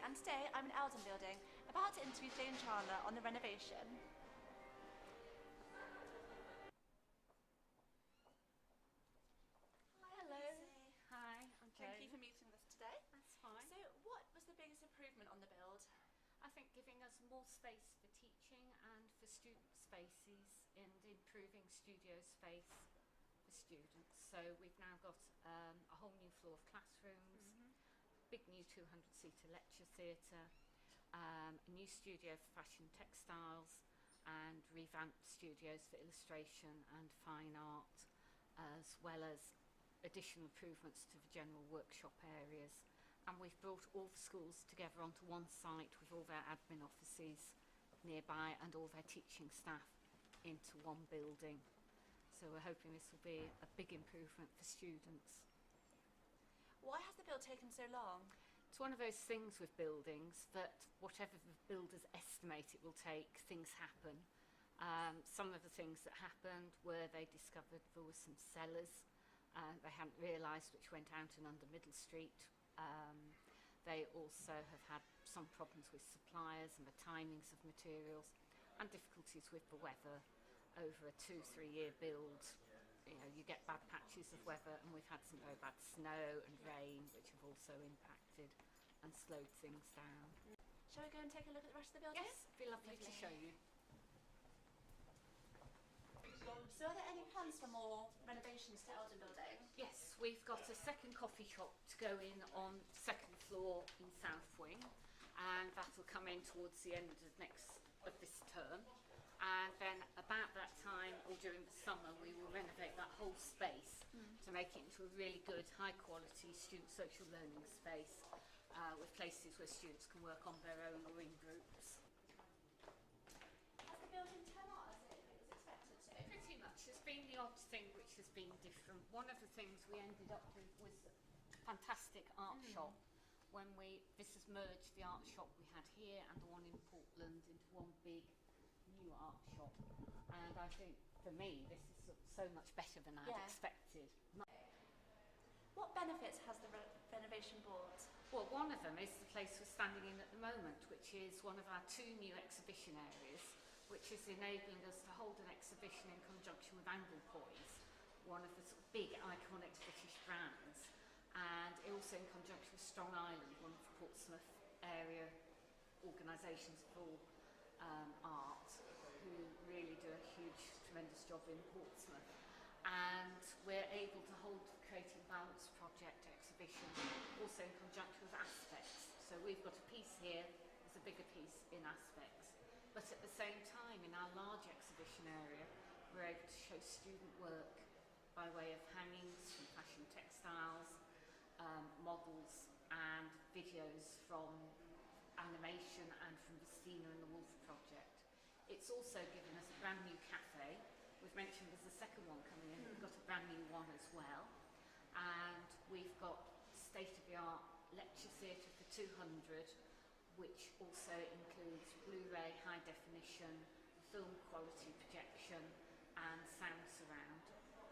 and today I'm in Eldon building, about to interview Jane Chandler on the renovation. Hi, hello. Hi, I'm Jane. Thank you for meeting us today. That's fine. So what was the biggest improvement on the build? I think giving us more space for teaching and for student spaces and improving studio space for students. So we've now got a whole new floor of classrooms, big new 200-seater lecture theatre, a new studio for fashion textiles, and revamped studios for illustration and fine art, as well as additional improvements to the general workshop areas. And we've brought all the schools together onto one site with all their admin offices nearby and all their teaching staff into one building. So we're hoping this will be a big improvement for students. Why has the build taken so long? It's one of those things with buildings that whatever the builders estimate it will take, things happen. Some of the things that happened were they discovered there were some cellars they hadn't realised, which went out and under Middle Street. They also have had some problems with suppliers and the timings of materials and difficulties with the weather. Over a 2-3 year build, you get bad patches of weather, and we've had some very bad snow and rain which have also impacted and slowed things down. Shall we go and take a look at the rest of the building? Yes, it'd be lovely to show you. So are there any plans for more renovations to Eldon building? Yes, we've got a second coffee shop to go in on second floor in South Wing, and that will come in towards the end of this term. And then about that time, or during the summer, we will renovate that whole space to make it into a really good, high quality student social learning space with places where students can work on their own or in groups. Has the building turned out as it was expected to? Pretty much. There's been the odd thing which has been different. One of the things we ended up with was a fantastic art shop. When this has merged the art shop we had here and the one in Portland into one big new art shop, and I think for me this is so much better than I'd expected. What benefits has the renovation brought? Well, one of them is the place we're standing in at the moment, which is one of our 2 new exhibition areas, which is enabling us to hold an exhibition in conjunction with Anglepoise, one of the sort of big iconic British brands, and also in conjunction with Strong Island, one of the Portsmouth area organisations for art, who really do a huge, tremendous job in Portsmouth. And we're able to hold the Creating Balance project exhibition also in conjunction with Aspects. So we've got a piece here, there's a bigger piece in Aspects. But at the same time, in our large exhibition area, we're able to show student work by way of hangings from fashion textiles, models and videos from animation and from the Stina and the Wolf project. It's also given us a brand new cafe. We've mentioned there's a second one coming in, we've got a brand new one as well. And we've got state-of-the-art lecture theatre for 200, which also includes Blu-ray, high definition, film quality projection and sound surround,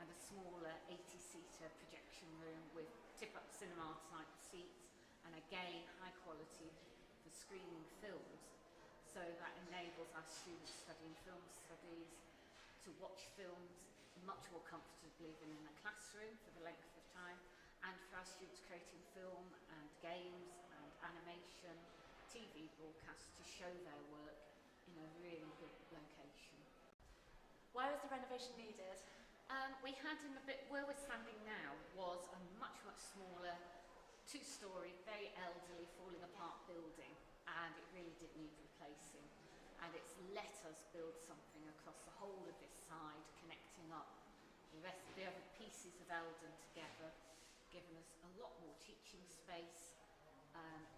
and a smaller 80-seater projection room with tip-up cinema type seats, and again high quality for screening films, so that enables our students studying film studies to watch films much more comfortably than in a classroom for the length of time, and for our students creating film and games and animation, TV broadcasts to show their work in a really good location. Why was the renovation needed? We had in the bit where we're standing now was a much smaller 2-storey, very elderly, falling apart building, and it really did need replacing. And it's let us build something across the whole of this side, connecting up the other pieces of Eldon together, giving us a lot more teaching space.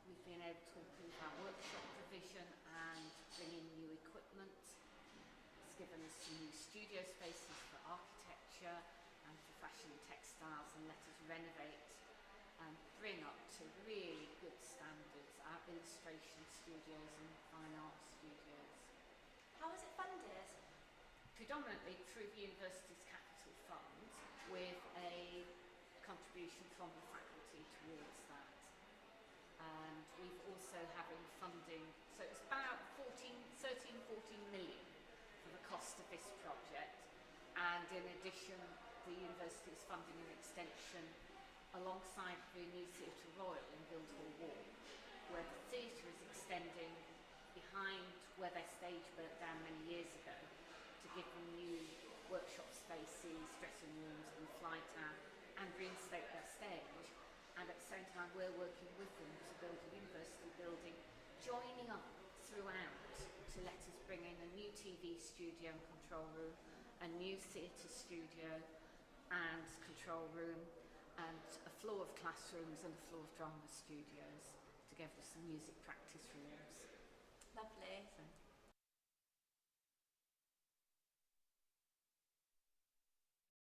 We've been able to improve our workshop provision and bring in new equipment. It's given us some new studio spaces for architecture and for fashion and textiles, and let us renovate and bring up to really good standards our illustration studios and fine art studios. How is it funded? Predominantly through the university's capital fund, with a contribution from the faculty towards that. And we've also have funding. So it's about 13, 14 million for the cost of this project. And in addition, the university is funding an extension alongside the new Theatre Royal in Guildhall Wall, where the theatre is extending behind where their stage burnt down many years ago to give them new workshop spaces, dressing rooms and fly tower, and reinstate their stage. And at the same time we're working with them to build a university building, joining up throughout to let us bring in a new TV studio and control room, a new theatre studio and control room, and a floor of classrooms and a floor of drama studios, together with some music practice rooms. Lovely. So